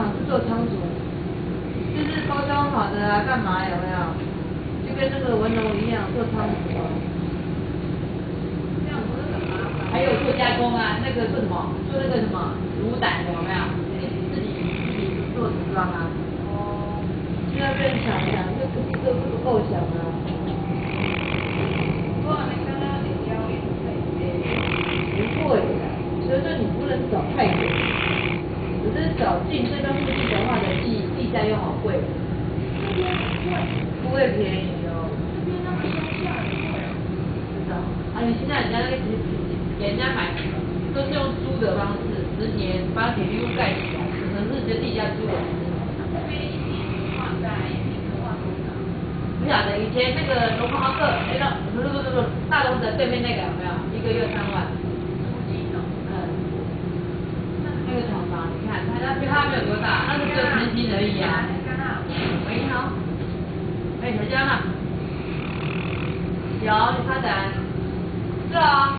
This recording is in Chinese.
厂是做仓储，就是包装好的啊，干嘛有没有？就跟那个文龙一样做仓储啊。这样不是很麻烦？还有做加工啊，那个做什么？做那个什么卤胆的有没有？自己做组装啊。哦。现在变小了，这不够小啊。不过你刚刚你标也不会的，所以说你不能找太远，只是找近这边附近的话的地价又好贵。这边贵，不会便宜哦。这边那么乡下很贵哦。知道。啊，你现在人家那个给人家买，都是用租的方式，10年把铁皮屋盖起来，可能是地价租的。这边一平换在一平换多少？不晓得以前那个龙华客，不，大龙的对面那个有没有？1个月3万。租金哦。那个厂房，你看它没有多大，那是只有成型而已啊。喂，你好。哎，小江啊。有，你稍等。是哦。